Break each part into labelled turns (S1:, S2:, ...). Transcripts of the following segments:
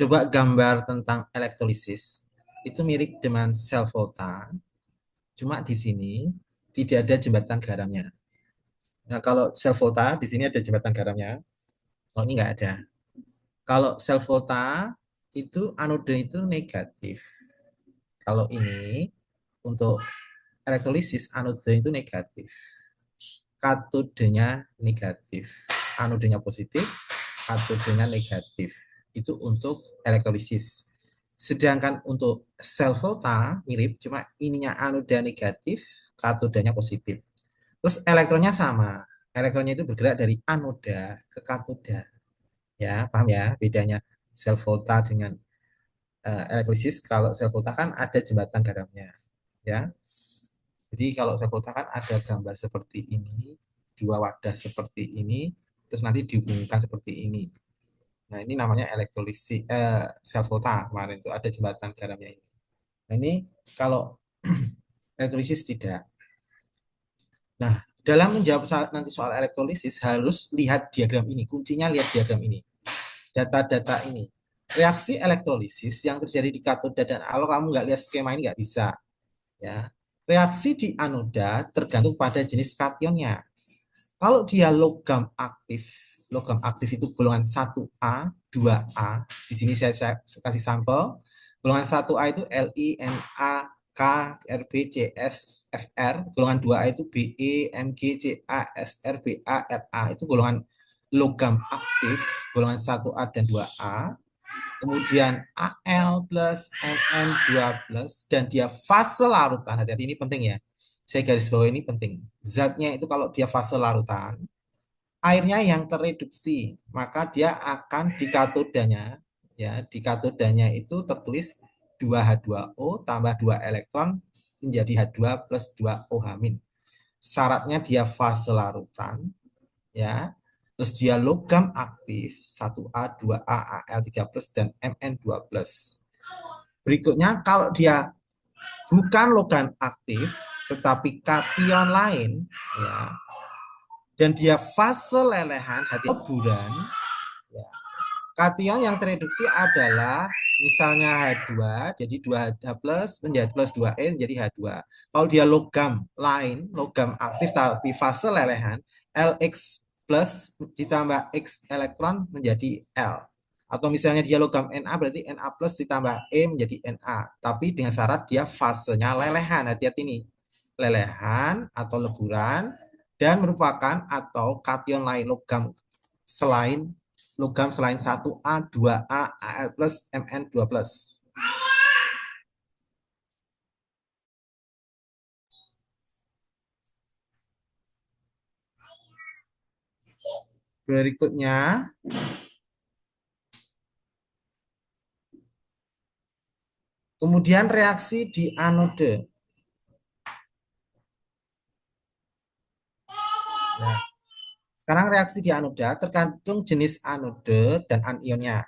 S1: Coba gambar tentang elektrolisis. Itu mirip dengan sel volta, cuma di sini tidak ada jembatan garamnya. Nah, kalau sel volta di sini ada jembatan garamnya. Oh, ini nggak ada. Kalau sel volta itu anode itu negatif. Kalau ini untuk elektrolisis anode itu negatif. Katodenya negatif. Anodenya positif, katodenya negatif. Itu untuk elektrolisis. Sedangkan untuk sel volta mirip, cuma ininya anoda negatif, katodanya positif. Terus elektronnya sama. Elektronnya itu bergerak dari anoda ke katoda. Ya, paham ya bedanya sel volta dengan elektrolisis. Kalau sel volta kan ada jembatan garamnya. Ya. Jadi kalau sel volta kan ada gambar seperti ini, dua wadah seperti ini, terus nanti dihubungkan seperti ini. Nah, ini namanya elektrolisis sel volta kemarin itu ada jembatan garamnya ini. Nah, ini kalau elektrolisis tidak. Nah, dalam menjawab nanti soal elektrolisis harus lihat diagram ini. Kuncinya lihat diagram ini. Data-data ini. Reaksi elektrolisis yang terjadi di katoda dan kalau kamu nggak lihat skema ini nggak bisa. Ya. Reaksi di anoda tergantung pada jenis kationnya. Kalau dia logam aktif itu golongan 1A, 2A. Di sini saya kasih sampel. Golongan 1A itu Li, Na, K, Rb, Cs, Fr. Golongan 2A itu Be, Mg, Ca, Sr, Ba, Ra. Itu golongan logam aktif, golongan 1A dan 2A. Kemudian Al plus, Mn2 plus, dan dia fase larutan. Hati-hati ini penting ya. Saya garis bawah ini penting. Zatnya itu kalau dia fase larutan, airnya yang tereduksi, maka dia akan di katodanya, ya, di katodanya itu tertulis 2H2O tambah 2 elektron menjadi H2 plus 2O H-. Syaratnya dia fase larutan, ya. Terus dia logam aktif 1A, 2A, Al3 plus dan Mn2 plus. Berikutnya kalau dia bukan logam aktif tetapi kation lain, ya, dan dia fase lelehan hati buran, ya. Kation yang tereduksi adalah misalnya H2 jadi 2H plus menjadi plus 2E menjadi H2. Kalau dia logam lain, logam aktif tapi fase lelehan, Lx plus ditambah X elektron menjadi L. Atau misalnya dia logam Na berarti Na plus ditambah E menjadi Na. Tapi dengan syarat dia fasenya lelehan. Hati-hati nih. Lelehan atau leburan dan merupakan atau kation lain logam selain 1A, 2A, Al plus, Mn2 plus. Berikutnya, kemudian reaksi di anode. Nah, sekarang reaksi di anoda tergantung jenis anode dan anionnya.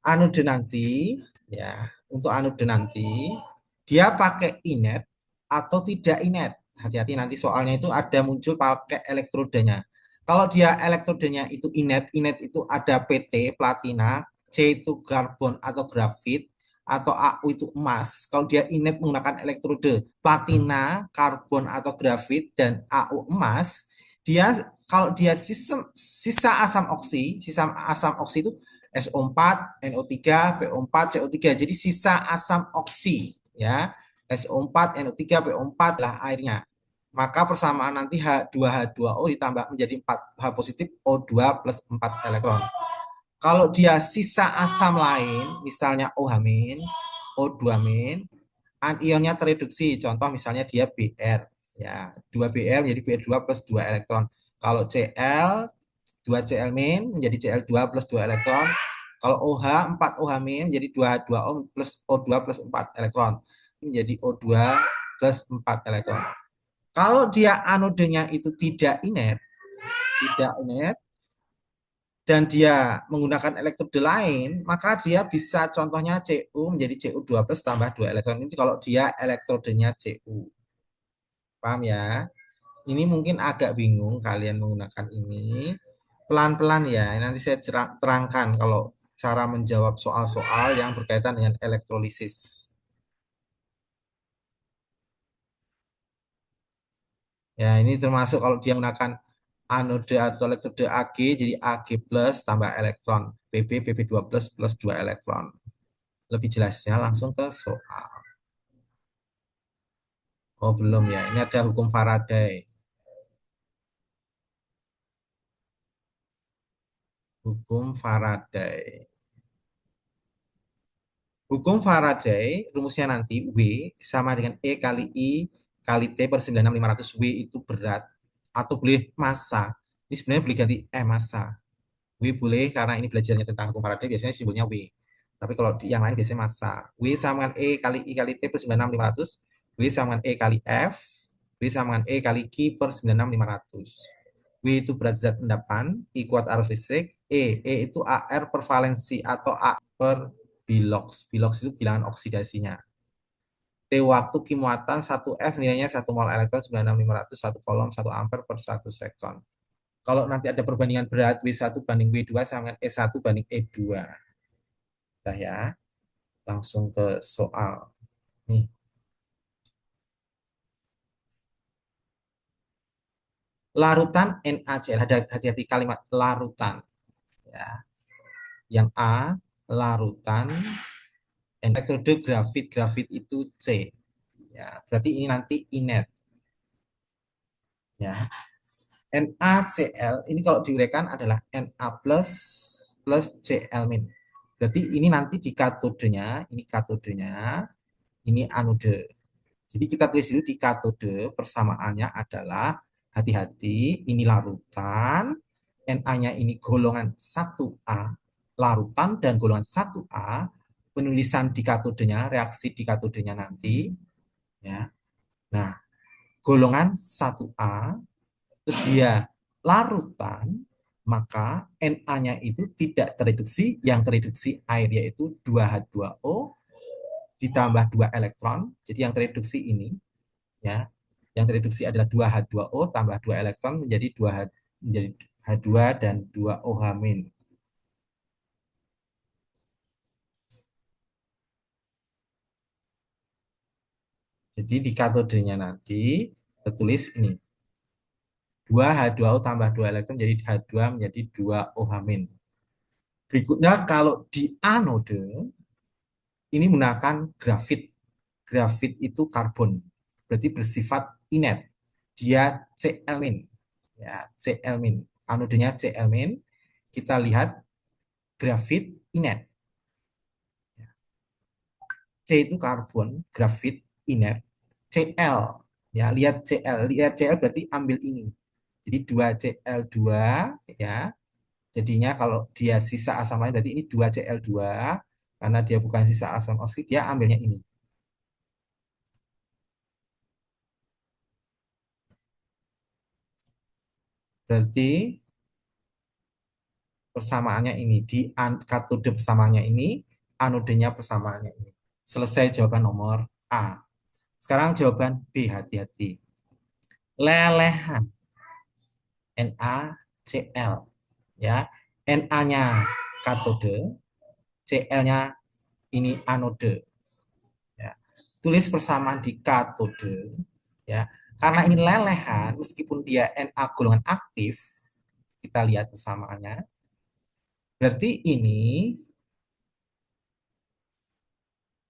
S1: Anode nanti, ya, untuk anode nanti, dia pakai inet atau tidak inet. Hati-hati nanti soalnya itu ada muncul pakai elektrodanya. Kalau dia elektrodanya itu inet, inet itu ada Pt, platina, C itu karbon atau grafit, atau Au itu emas. Kalau dia inet menggunakan elektrode platina, karbon atau grafit, dan Au emas, dia kalau dia sisa asam oksi itu SO4, NO3, PO4, CO3. Jadi sisa asam oksi, ya. SO4, NO3, PO4 lah airnya. Maka persamaan nanti H2H2O ditambah menjadi 4H positif O2 plus 4 elektron. Kalau dia sisa asam lain, misalnya OH-, O2-, anionnya tereduksi. Contoh misalnya dia Br, ya. 2Br jadi Br2 plus 2 elektron. Kalau Cl 2Cl- menjadi Cl2 plus 2 elektron. Kalau OH 4OH- menjadi 2H2O plus O2 plus 4 elektron. Menjadi O2 plus 4 elektron. Kalau dia anodenya itu tidak inet dan dia menggunakan elektrode lain, maka dia bisa contohnya Cu menjadi Cu2 plus tambah 2 elektron. Ini kalau dia elektrodenya Cu. Paham ya? Ini mungkin agak bingung kalian menggunakan ini. Pelan-pelan ya, nanti saya terangkan kalau cara menjawab soal-soal yang berkaitan dengan elektrolisis. Ya, ini termasuk kalau dia menggunakan anode atau elektrode Ag, jadi Ag plus tambah elektron. Pp 2 plus plus 2 elektron. Lebih jelasnya langsung ke soal. Oh, belum ya. Ini ada hukum Faraday. Hukum Faraday. Hukum Faraday, rumusnya nanti W sama dengan E kali I kali T per 96.500. W itu berat atau boleh massa. Ini sebenarnya boleh ganti massa. W boleh karena ini belajarnya tentang hukum Faraday biasanya simbolnya W. Tapi kalau yang lain biasanya massa. W sama dengan E kali I kali T per 96.500. W sama dengan E kali F. W sama dengan E kali Q per 96.500. W itu berat zat endapan, I kuat arus listrik, E itu AR per valensi atau A per bilox. Bilox itu bilangan oksidasinya. T waktu kimuatan 1F nilainya 1 mol elektron 96.500 1 kolom 1 ampere per 1 sekon. Kalau nanti ada perbandingan berat W1 banding W2 sama dengan E1 banding E2. Nah ya, langsung ke soal. Nih, larutan NaCl. Hati-hati kalimat larutan. Ya. Yang A, larutan elektrode grafit. Grafit itu C. Ya, berarti ini nanti inet. Ya. NaCl ini kalau diuraikan adalah Na plus plus Cl min. Berarti ini nanti di katodenya, ini anode. Jadi kita tulis dulu di katode persamaannya adalah hati-hati ini larutan, Na-nya ini golongan 1A, larutan dan golongan 1A, penulisan di katodenya, reaksi di katodenya nanti ya. Nah, golongan 1A terus dia larutan, maka Na-nya itu tidak tereduksi, yang tereduksi air yaitu 2H2O ditambah 2 elektron. Jadi yang tereduksi ini ya, yang tereduksi adalah 2H2O tambah 2 elektron menjadi 2H menjadi H2 dan 2OH min. Jadi di katodenya nanti tertulis ini 2H2O tambah 2 elektron jadi H2 menjadi 2OH min. Berikutnya kalau di anode ini menggunakan grafit. Grafit itu karbon. Berarti bersifat inert. Dia Cl-. Ya, Cl-. Anodenya Cl-. Kita lihat grafit inert. C itu karbon, grafit inert. Cl. Ya, lihat Cl. Lihat Cl berarti ambil ini. Jadi 2Cl2 ya. Jadinya kalau dia sisa asam lain berarti ini 2Cl2 karena dia bukan sisa asam oksid, dia ambilnya ini. Berarti persamaannya ini di katode persamaannya ini, anodenya persamaannya ini. Selesai jawaban nomor A. Sekarang jawaban B, hati-hati. Lelehan NaCl ya. Na-nya katode, Cl-nya ini anode ya. Tulis persamaan di katode ya. Karena ini lelehan meskipun dia Na golongan aktif, kita lihat persamaannya. Berarti ini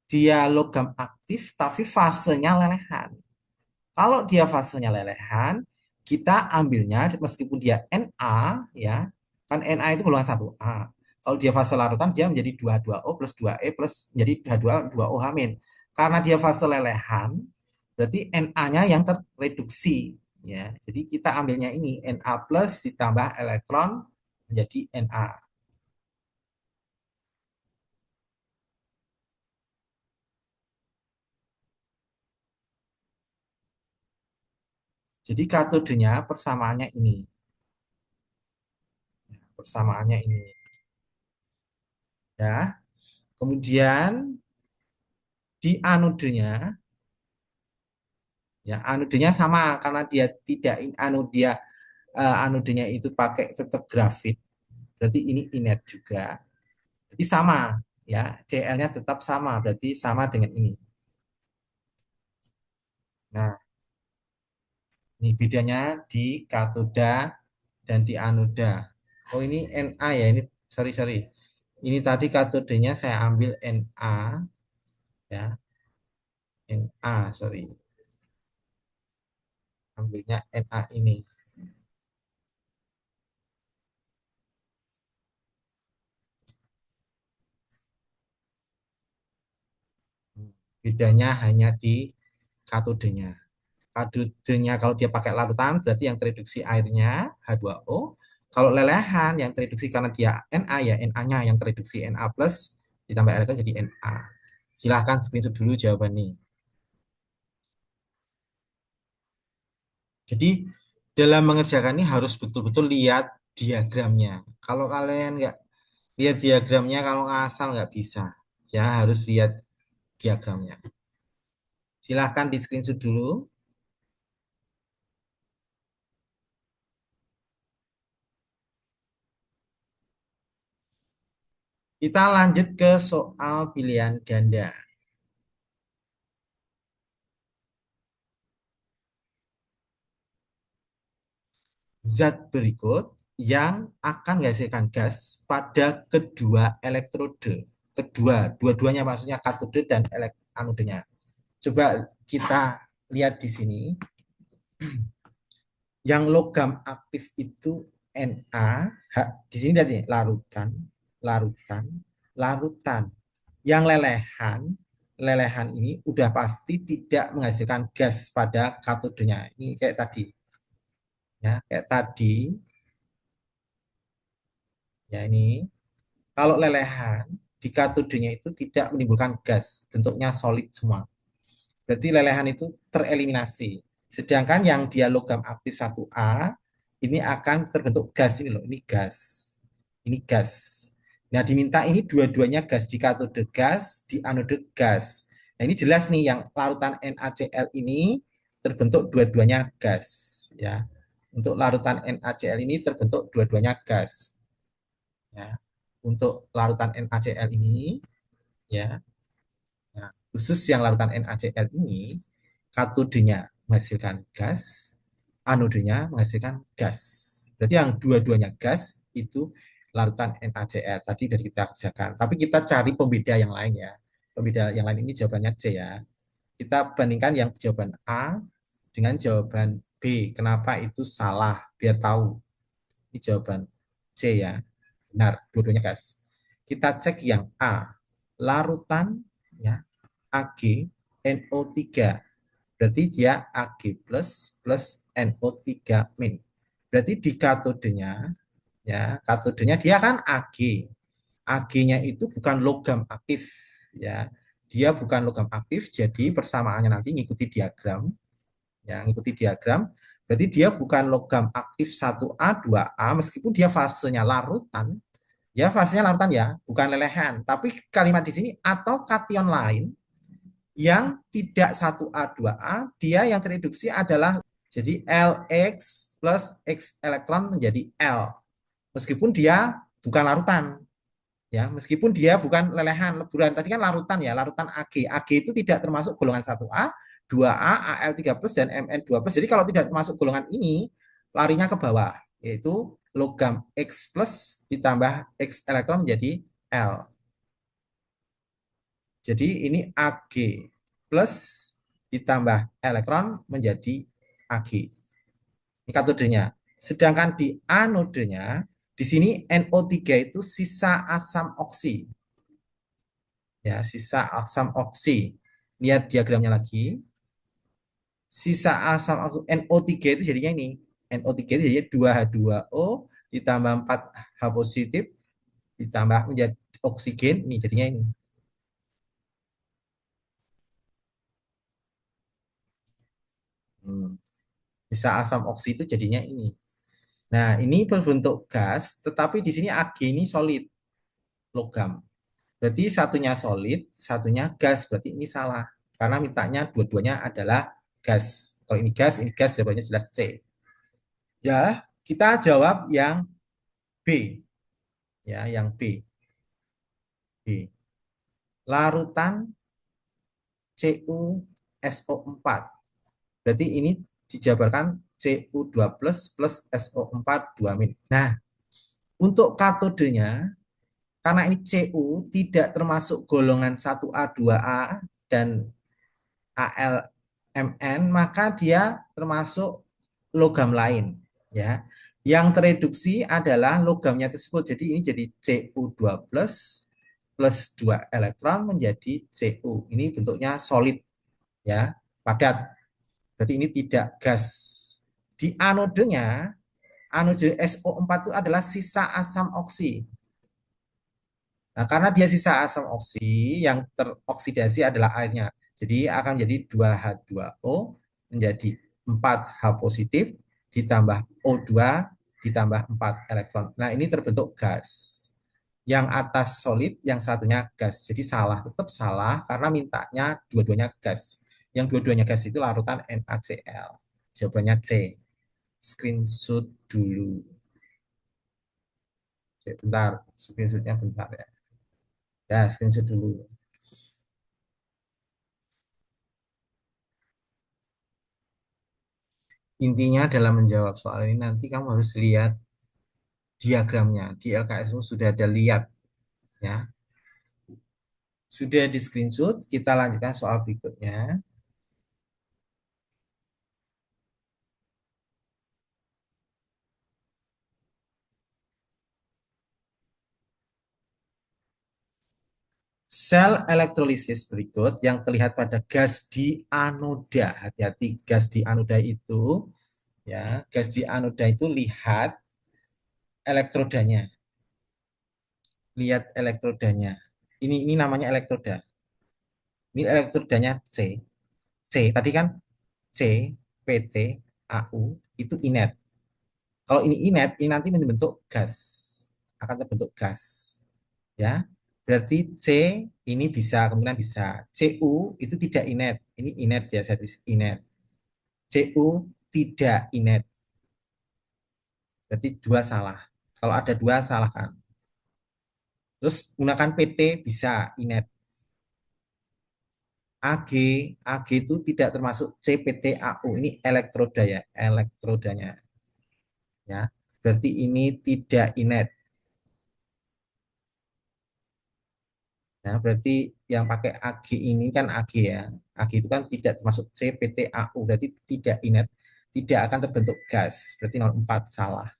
S1: dia logam aktif tapi fasenya lelehan. Kalau dia fasenya lelehan, kita ambilnya meskipun dia Na ya, kan Na itu golongan 1A. Kalau dia fase larutan dia menjadi 22O plus 2E plus menjadi H2 2OH min. Karena dia fase lelehan, berarti Na-nya yang terreduksi ya. Jadi kita ambilnya ini Na plus ditambah elektron menjadi Na. Jadi katodenya persamaannya ini. Persamaannya ini. Ya. Kemudian di anodenya ya anodenya sama karena dia tidak anodenya itu pakai tetap grafit. Berarti ini inert juga. Ini sama ya, Cl-nya tetap sama, berarti sama dengan ini. Nah, ini bedanya di katoda dan di anoda. Oh ini Na ya, ini sorry sorry. Ini tadi katodenya saya ambil Na ya, Na sorry, ambilnya Na ini. Bedanya hanya di katodenya. Katodenya kalau dia pakai larutan berarti yang tereduksi airnya H2O. Kalau lelehan yang tereduksi karena dia Na ya, Na-nya yang tereduksi Na plus ditambah elektron jadi Na. Silahkan screenshot dulu jawabannya. Jadi dalam mengerjakan ini harus betul-betul lihat diagramnya. Kalau kalian nggak lihat diagramnya, kalau ngasal nggak bisa. Ya harus lihat diagramnya. Silahkan di screenshot dulu. Kita lanjut ke soal pilihan ganda. Zat berikut yang akan menghasilkan gas pada kedua elektrode. Dua-duanya maksudnya katode dan anodenya. Coba kita lihat di sini. Yang logam aktif itu Na, di sini lihat nih, larutan, larutan, larutan. Yang lelehan ini udah pasti tidak menghasilkan gas pada katodenya. Ini kayak tadi, ya, kayak tadi, ya ini. Kalau lelehan di katodenya itu tidak menimbulkan gas, bentuknya solid semua. Berarti lelehan itu tereliminasi. Sedangkan yang dia logam aktif 1A ini akan terbentuk gas ini loh, ini gas. Ini gas. Nah, diminta ini dua-duanya gas, di katode gas, di anode gas. Nah, ini jelas nih yang larutan NaCl ini terbentuk dua-duanya gas, ya. Untuk larutan NaCl ini terbentuk dua-duanya gas, ya. Untuk larutan NaCl ini, ya. Nah, khusus yang larutan NaCl ini, katodenya menghasilkan gas, anodenya menghasilkan gas. Berarti yang dua-duanya gas itu larutan NaCl. Tadi sudah kita kerjakan. Tapi kita cari pembeda yang lain ya. Pembeda yang lain ini jawabannya C ya. Kita bandingkan yang jawaban A dengan jawaban B. Kenapa itu salah? Biar tahu. Ini jawaban C ya. Benar, dua-duanya gas. Kita cek yang A. Larutan ya, Ag NO3. Berarti dia Ag plus NO3 min. Berarti di katodenya, ya, katodenya dia kan Ag. Ag-nya itu bukan logam aktif, ya. Dia bukan logam aktif, jadi persamaannya nanti ngikuti diagram, ya, ngikuti diagram. Berarti dia bukan logam aktif 1A, 2A, meskipun dia fasenya larutan, ya fasenya larutan ya, bukan lelehan. Tapi kalimat di sini atau kation lain yang tidak 1A, 2A, dia yang tereduksi adalah jadi LX plus X elektron menjadi L. Meskipun dia bukan larutan, ya, meskipun dia bukan lelehan leburan. Tadi kan larutan ya, larutan Ag. Ag itu tidak termasuk golongan 1A, 2A, Al3 plus dan Mn2 plus. Jadi kalau tidak termasuk golongan ini, larinya ke bawah, yaitu logam X plus ditambah X elektron menjadi L. Jadi ini Ag plus ditambah elektron menjadi Ag. Ini katodenya. Sedangkan di anodenya, di sini NO3 itu sisa asam oksi. Ya, sisa asam oksi. Lihat diagramnya lagi. Sisa asam NO3 itu jadinya ini. NO3 itu jadi 2H2O ditambah 4H positif ditambah menjadi oksigen. Ini jadinya ini. Hmm. Sisa asam oksi itu jadinya ini. Nah, ini berbentuk gas, tetapi di sini Ag ini solid, logam. Berarti satunya solid, satunya gas. Berarti ini salah. Karena mintanya dua-duanya adalah gas. Kalau ini gas jawabannya jelas C. Ya, kita jawab yang B. Ya, yang B. B. Larutan CuSO4. Berarti ini dijabarkan Cu2 plus SO4 2 min. Nah, untuk katodenya, karena ini Cu tidak termasuk golongan 1A, 2A, dan AlMn, maka dia termasuk logam lain. Ya, yang tereduksi adalah logamnya tersebut. Jadi ini jadi Cu2 plus 2 elektron menjadi Cu. Ini bentuknya solid, ya, padat. Berarti ini tidak gas. Di anodenya, anode SO4 itu adalah sisa asam oksi. Nah, karena dia sisa asam oksi, yang teroksidasi adalah airnya. Jadi akan jadi 2H2O menjadi 4H positif ditambah O2 ditambah 4 elektron. Nah, ini terbentuk gas. Yang atas solid, yang satunya gas. Jadi salah, tetap salah karena mintanya dua-duanya gas. Yang dua-duanya gas itu larutan NaCl. Jawabannya C. Screenshot dulu. Oke, bentar, screenshotnya bentar ya. Ya, screenshot dulu. Intinya dalam menjawab soal ini nanti kamu harus lihat diagramnya. Di LKSU sudah ada lihat ya. Sudah di screenshot, kita lanjutkan soal berikutnya. Sel elektrolisis berikut yang terlihat pada gas di anoda. Hati-hati, gas di anoda itu ya, gas di anoda itu lihat elektrodanya. Lihat elektrodanya. Ini namanya elektroda. Ini elektrodanya C. C tadi kan C, PT, AU itu inert. Kalau ini inert, ini nanti membentuk gas. Akan terbentuk gas. Ya. Berarti C ini bisa, kemungkinan bisa. Cu itu tidak inert. Ini inert ya, saya tulis inert. Cu tidak inert. Berarti dua salah. Kalau ada dua, salah kan. Terus gunakan PT bisa inert. Ag, Ag itu tidak termasuk CPTAU. Ini elektroda ya, elektrodanya. Ya. Berarti ini tidak inert. Nah, berarti yang pakai Ag ini kan Ag ya. Ag itu kan tidak termasuk CPTAU, berarti tidak inert, tidak akan terbentuk gas. Berarti 04 salah.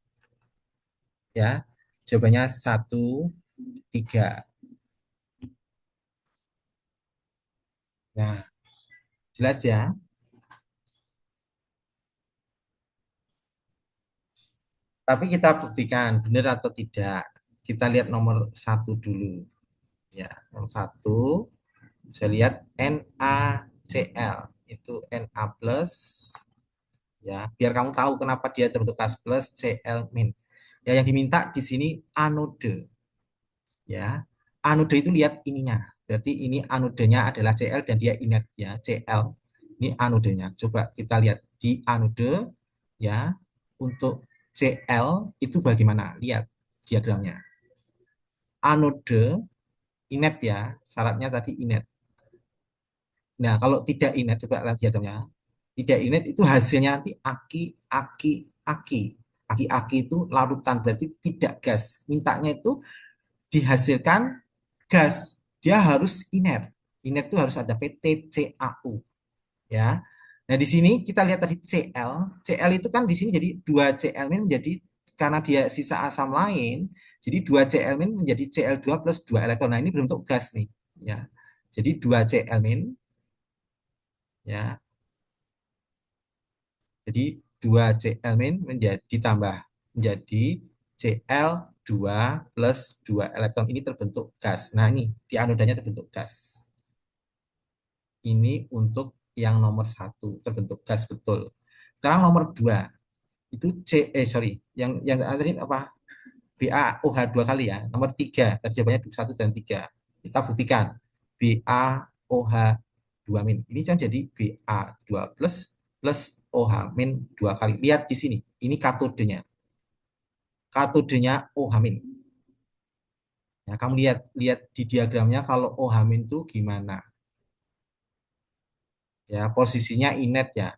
S1: Ya, jawabannya 1, 3. Nah, jelas ya. Tapi kita buktikan benar atau tidak. Kita lihat nomor 1 dulu. Ya, nomor 1, saya lihat NaCl itu Na plus, ya biar kamu tahu kenapa dia terbentuk gas plus Cl min. Ya, yang diminta di sini anode, ya. Anode itu lihat ininya, berarti ini anodenya adalah Cl dan dia inert ya, Cl ini anodenya. Coba kita lihat di anode ya, untuk Cl itu bagaimana, lihat diagramnya. Anode inert ya, syaratnya tadi inert. Nah, kalau tidak inert, coba lihat diagramnya. Tidak inert itu hasilnya nanti aki, aki, aki. Aki-aki itu larutan, berarti tidak gas. Mintanya itu dihasilkan gas. Dia harus inert. Inert itu harus ada PTCAU. Ya. Nah, di sini kita lihat tadi Cl. Cl itu kan di sini jadi 2 Cl min menjadi, karena dia sisa asam lain, jadi 2 Cl min menjadi Cl2 plus 2 elektron. Nah, ini bentuk gas nih. Ya. Jadi 2 Cl min, ya. Jadi 2 Cl min menjadi ditambah menjadi Cl2 plus 2 elektron. Ini terbentuk gas. Nah, ini di anodanya terbentuk gas. Ini untuk yang nomor 1 terbentuk gas betul. Sekarang nomor 2 itu sorry, yang tadi apa? BaOH 2 kali ya. Nomor 3, tadi jawabannya 1 dan 3. Kita buktikan BaOH 2 min. Ini kan jadi Ba2 plus OH min 2 kali. Lihat di sini, ini katodenya. Katodenya OH min. Ya, kamu lihat lihat di diagramnya kalau OH- itu gimana? Ya, posisinya inet ya.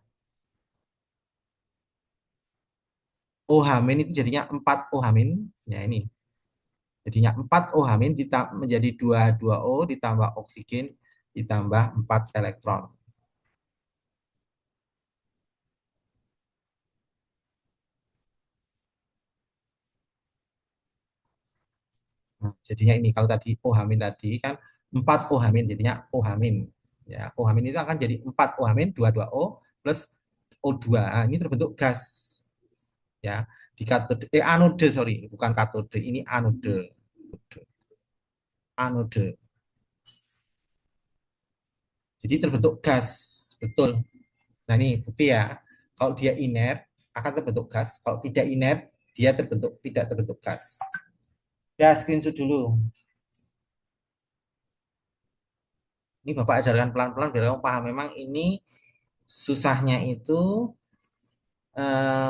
S1: OH- itu jadinya 4 OH-. Ya ini. Jadinya 4 OH- menjadi dua O ditambah oksigen ditambah 4 elektron. Nah, jadinya ini kalau tadi OH- tadi kan 4 OH- jadinya OH-. Ya, OH- itu akan jadi 4 OH-, dua O plus O2. Nah, ini terbentuk gas. Ya, di katode anode, sorry, bukan katode, ini anode. Anode. Jadi terbentuk gas. Betul. Nah, ini bukti ya. Kalau dia inert akan terbentuk gas. Kalau tidak inert dia tidak terbentuk gas. Ya, screenshot dulu. Ini Bapak ajarkan pelan-pelan biar kamu paham. Memang ini susahnya itu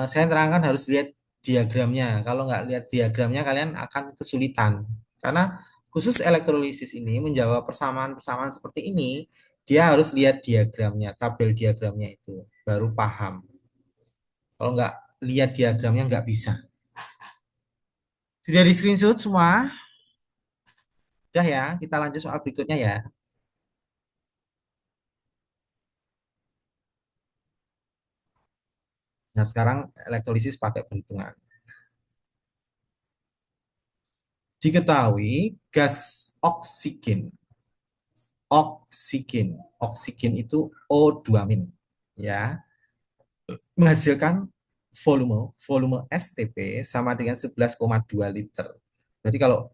S1: saya terangkan harus lihat diagramnya. Kalau nggak lihat diagramnya kalian akan kesulitan. Karena khusus elektrolisis ini menjawab persamaan-persamaan seperti ini, dia harus lihat diagramnya, tabel diagramnya itu baru paham. Kalau nggak lihat diagramnya nggak bisa. Sudah di screenshot semua? Udah ya, kita lanjut soal berikutnya ya. Nah, sekarang elektrolisis pakai perhitungan. Diketahui gas oksigen, oksigen itu O2-, ya, menghasilkan volume volume STP sama dengan 11,2 liter. Berarti kalau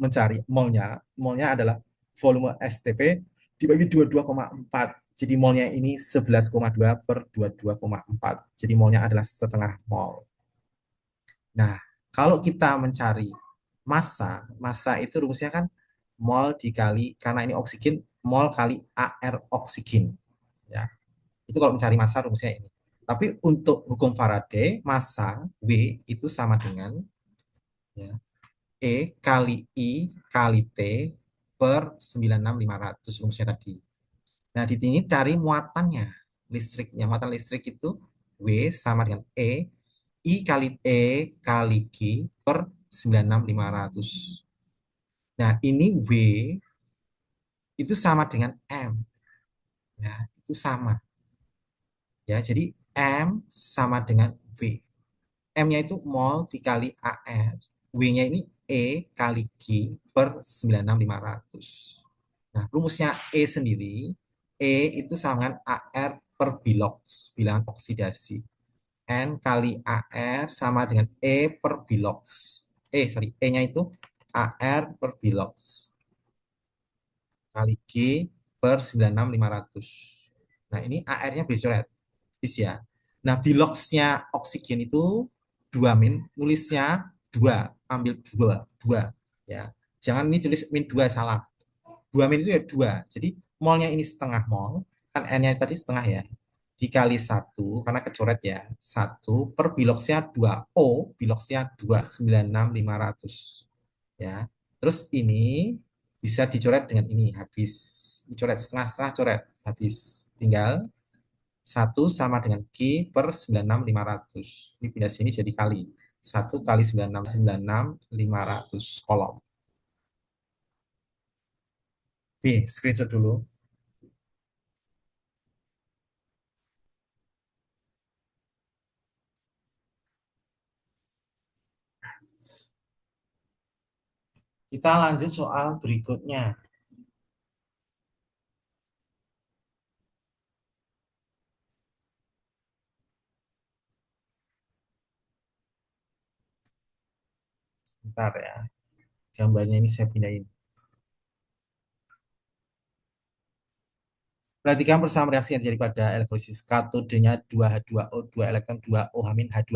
S1: mencari molnya, molnya adalah volume STP dibagi 22,4. Jadi molnya ini 11,2 per 22,4. Jadi molnya adalah setengah mol. Nah, kalau kita mencari massa itu rumusnya kan mol dikali, karena ini oksigen, mol kali AR oksigen. Ya, itu kalau mencari massa rumusnya ini. Tapi untuk hukum Faraday, massa W itu sama dengan, ya, E kali I kali T per 96.500 rumusnya tadi. Nah, di sini cari muatannya, listriknya. Muatan listrik itu W sama dengan E kali Q per 96.500. Nah, ini W itu sama dengan M. Ya, itu sama. Ya, jadi M sama dengan V. M-nya itu mol dikali AR. W-nya ini E kali Q per 96.500. Nah, rumusnya E sendiri, E itu sama dengan AR per bilox, bilangan oksidasi. N kali AR sama dengan E per bilox. Sorry, E-nya itu AR per bilox kali G per 96.500. Nah, ini AR-nya dicoret. Ya. Nah, biloxnya oksigen itu 2-, nulisnya 2, ambil 2, 2. Ya. Jangan ini tulis -2, salah. 2- itu ya 2. Jadi molnya ini setengah mol, kan N-nya tadi setengah ya. Dikali 1 karena kecoret ya. 1 per biloxnya 2. O, biloxnya 2, 96.500. Ya. Terus ini bisa dicoret dengan ini, habis. Dicoret setengah-setengah, coret, habis. Tinggal 1 sama dengan Q per 96.500. Ini pindah sini jadi kali. 1 kali 96.500 kolom. Nih, screenshot dulu. Kita lanjut soal berikutnya. Bentar ya. Gambarnya ini saya pindahin. Perhatikan persamaan reaksi yang terjadi pada elektrolisis. Katodenya 2H2O2 elektron 2OH-H2.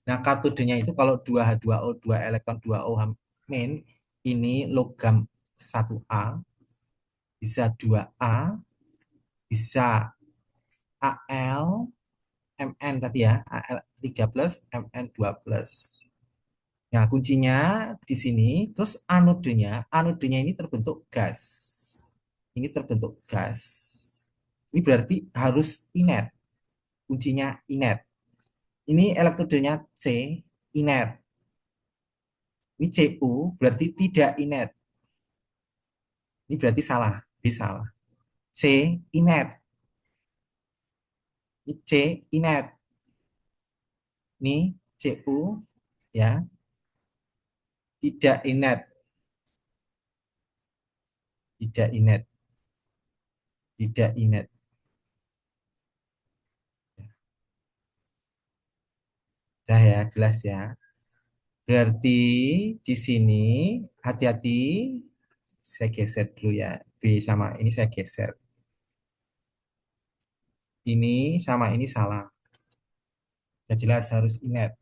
S1: Nah, katodenya itu kalau 2H2O2 elektron 2OH- ini logam 1A, bisa 2A, bisa Al, Mn tadi ya, Al 3 plus, Mn 2 plus. Nah, kuncinya di sini, terus anodenya ini terbentuk gas. Ini terbentuk gas. Ini berarti harus inert. Kuncinya inert. Ini elektrodenya C, inert. Ini Cu berarti tidak inert. Ini berarti salah. B salah. C, inert. Ini C, inert. Ini Cu, ya, tidak inert. Tidak inert. Tidak inert. Dah ya, jelas ya. Berarti di sini hati-hati, saya geser dulu ya. B sama ini saya geser. Ini sama ini salah. Ya jelas harus inert.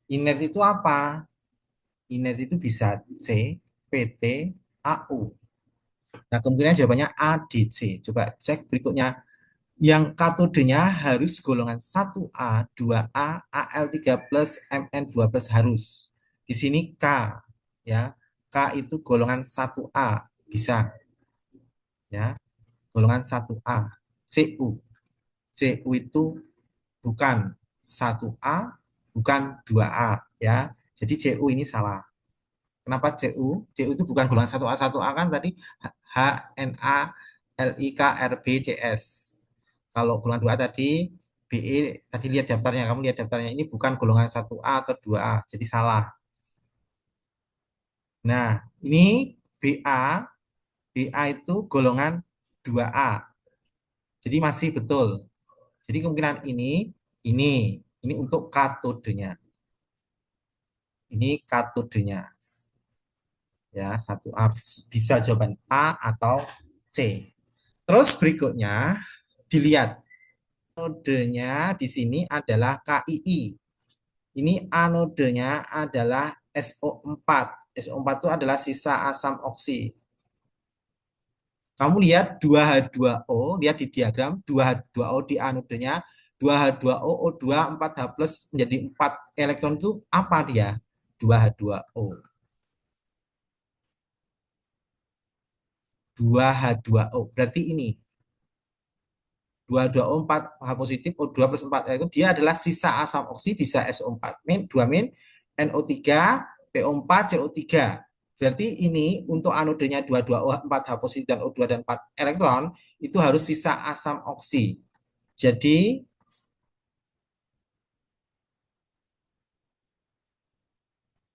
S1: Inert itu apa? Inert itu bisa C, PT, AU. Nah, kemungkinan jawabannya A, D, C. Coba cek berikutnya. Yang katodenya harus golongan 1A, 2A, Al3 plus, Mn2 plus harus. Di sini K, ya. K itu golongan 1A, bisa, ya. Golongan 1A. Cu. Cu itu bukan 1A, bukan 2A, ya. Jadi Cu ini salah. Kenapa Cu? Cu itu bukan golongan 1A. 1A kan tadi H, Na, Lik, Rb, Cs. Kalau golongan 2A tadi Be, tadi lihat daftarnya, kamu lihat daftarnya, ini bukan golongan 1A atau 2A, jadi salah. Nah, ini Ba, Ba itu golongan 2A. Jadi masih betul. Jadi kemungkinan ini untuk katodenya. Ini katodenya. Ya, 1A bisa jawaban A atau C. Terus berikutnya dilihat anodenya di sini adalah KII. Ini anodenya adalah SO4. SO4 itu adalah sisa asam oksi. Kamu lihat 2H2O, lihat di diagram 2H2O di anodenya, 2H2O, O2, 4H plus menjadi 4 elektron itu apa dia? 2H2O. 2H2O. Berarti ini 2O 4 H positif, O2 plus 4 elektron, dia adalah sisa asam oksi, bisa SO4. Min, 2 min, NO3, PO4, CO3. Berarti ini untuk anodenya 22O 4 H positif dan O2 dan 4 elektron itu harus sisa asam oksi. Jadi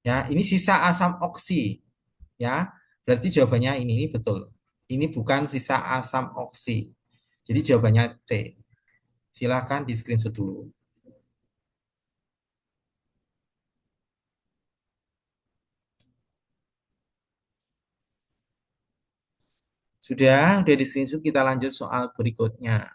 S1: ya ini sisa asam oksi ya. Berarti jawabannya ini betul. Ini bukan sisa asam oksi. Jadi jawabannya C. Silahkan di screenshot dulu. Sudah di screenshot, kita lanjut soal berikutnya.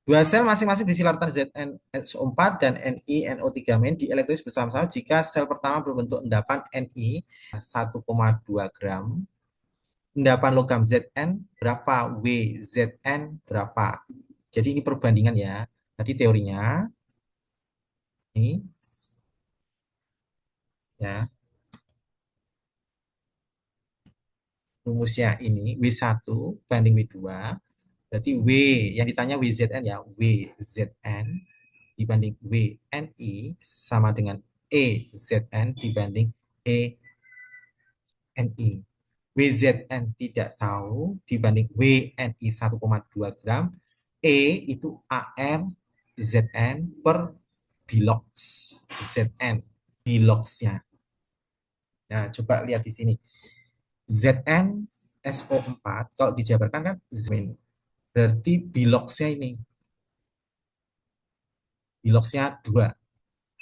S1: Dua sel masing-masing berisi larutan ZnSO4 dan NiNO3 main dielektrolis bersama-sama jika sel pertama berbentuk endapan Ni 1,2 gram. Endapan logam Zn berapa? Wzn berapa? Jadi ini perbandingan ya. Tadi teorinya ini ya. Rumusnya ini W1 banding W2. Berarti W yang ditanya WZN ya. WZN dibanding WNI sama dengan EZN dibanding ENI. WZN tidak tahu dibanding WNI 1,2 gram. Itu AR ZN per bilox. ZN biloxnya. Nah, coba lihat di sini. ZN SO4 kalau dijabarkan kan ZN. Berarti biloxnya ini. Biloxnya 2.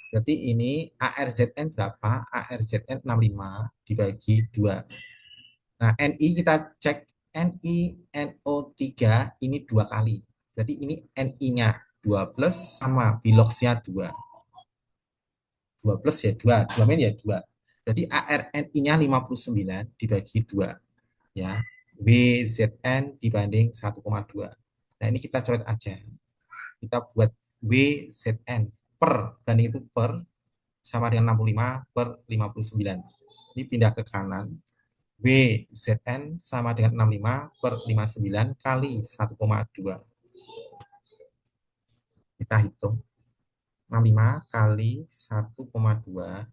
S1: Berarti ini ARZN berapa? ARZN 65 dibagi 2. Nah, Ni kita cek. Ni NO3 ini 2 kali. Berarti ini Ni-nya 2 plus sama biloxnya 2. 2 plus ya 2. 2 min ya 2. Berarti ARNI-nya 59 dibagi 2. Ya. WZN dibanding 1,2. Nah, ini kita coret aja. Kita buat WZN per, banding itu per, sama dengan 65 per 59. Ini pindah ke kanan. WZN sama dengan 65 per 59 kali 1,2. Kita hitung. 65 kali 1,2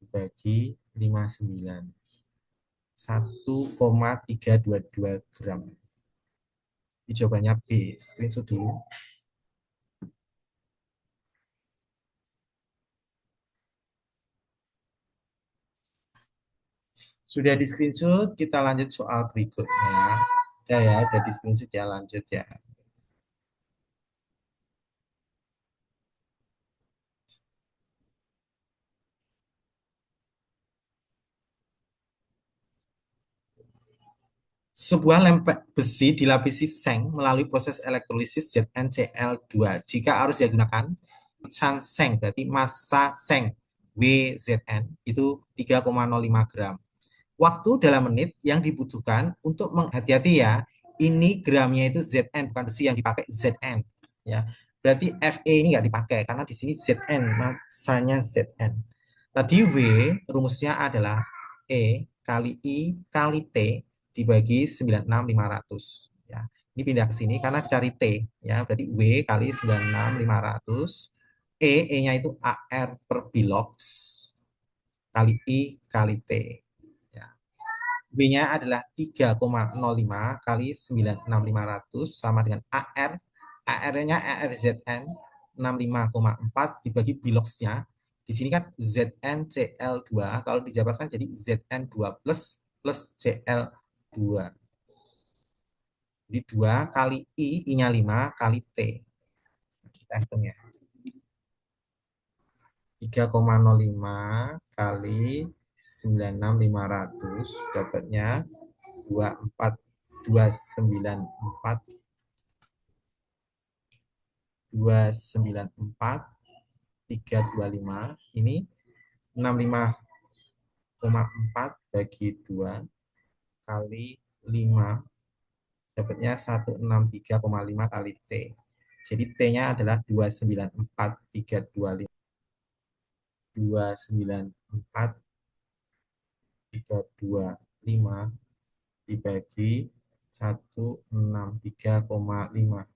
S1: bagi 59. 1,322 gram. Ini jawabannya B. Screenshot dulu. Sudah di screenshot, kita lanjut soal berikutnya. Ya, udah di screenshot ya, lanjut ya. Sebuah lempeng besi dilapisi seng melalui proses elektrolisis ZnCl2. Jika arus yang digunakan seng, berarti massa seng WZN itu 3,05 gram. Waktu dalam menit yang dibutuhkan untuk menghati-hati ya, ini gramnya itu Zn, bukan besi yang dipakai Zn ya. Berarti Fe ini nggak dipakai karena di sini Zn, massanya Zn. Tadi W rumusnya adalah E kali I kali T dibagi 96.500 ya. Ini pindah ke sini karena cari T ya, berarti W kali 96.500, E-nya itu AR per bilox kali I kali T ya. B-nya adalah 3,05 kali 96.500 sama dengan AR. AR-nya ARZN 65,4 dibagi biloxnya. Di sini kan ZnCl2, kalau dijabarkan jadi Zn2 plus Cl2. Jadi 2 kali I, I-nya 5 kali T. Kita hitung ya. 3,05 kali 96.500 dapatnya 24 294 294 325 ini 65,4 bagi 2 kali 5 dapatnya 163,5 kali T. Jadi T-nya adalah 294,325 294,325 dibagi 163,5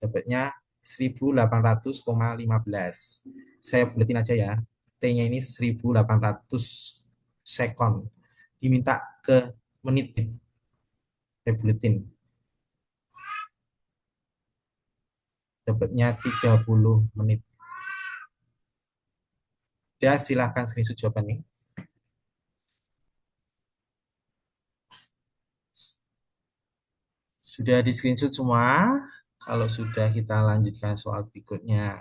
S1: dapatnya 1800,15. Saya buletin aja ya. T-nya ini 1800 second. Diminta ke menit. Saya buletin. Dapatnya 30 menit. Ya, silahkan screenshot jawabannya. Sudah di screenshot semua? Kalau sudah, kita lanjutkan soal berikutnya.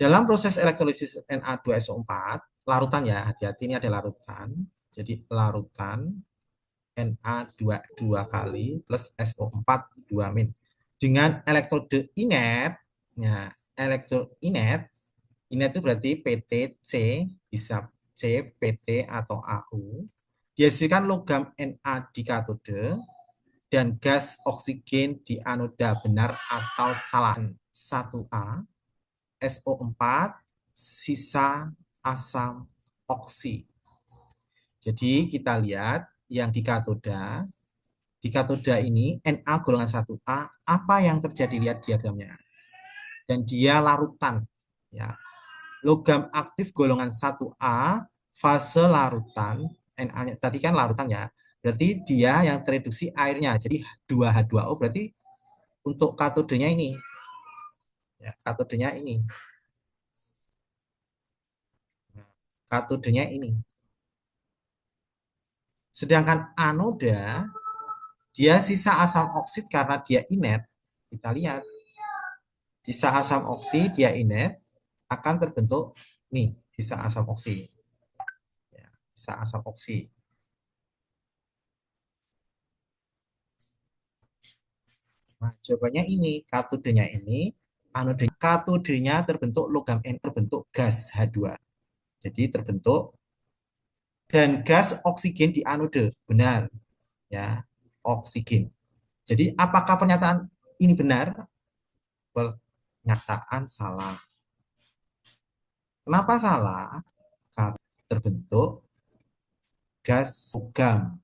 S1: Dalam proses elektrolisis Na2SO4, larutan ya, hati-hati ini ada larutan. Jadi larutan Na2 2 kali plus SO4 2 min. Dengan elektrode inert, ya, elektrode inert, inert itu berarti PT C, bisa C, PT atau AU. Dihasilkan logam Na di katode dan gas oksigen di anoda, benar atau salah? 1A, SO4, sisa asam oksi. Jadi kita lihat yang di katoda ini Na golongan 1A, apa yang terjadi? Lihat diagramnya. Dan dia larutan. Ya. Logam aktif golongan 1A, fase larutan, Na tadi kan larutan ya. Berarti dia yang tereduksi airnya. Jadi 2H2O berarti untuk katodenya ini. Ya, katodenya ini. Katodenya ini. Sedangkan anoda, dia sisa asam oksid karena dia inert. Kita lihat, sisa asam oksid dia inert, akan terbentuk nih, sisa asam oksid. Ya, sisa asam oksid. Nah, jawabannya ini, katodenya ini, katodenya terbentuk logam N, terbentuk gas H2. Jadi terbentuk dan gas oksigen di anode. Benar, ya, oksigen. Jadi apakah pernyataan ini benar? Pernyataan salah. Kenapa salah? Karena terbentuk gas logam.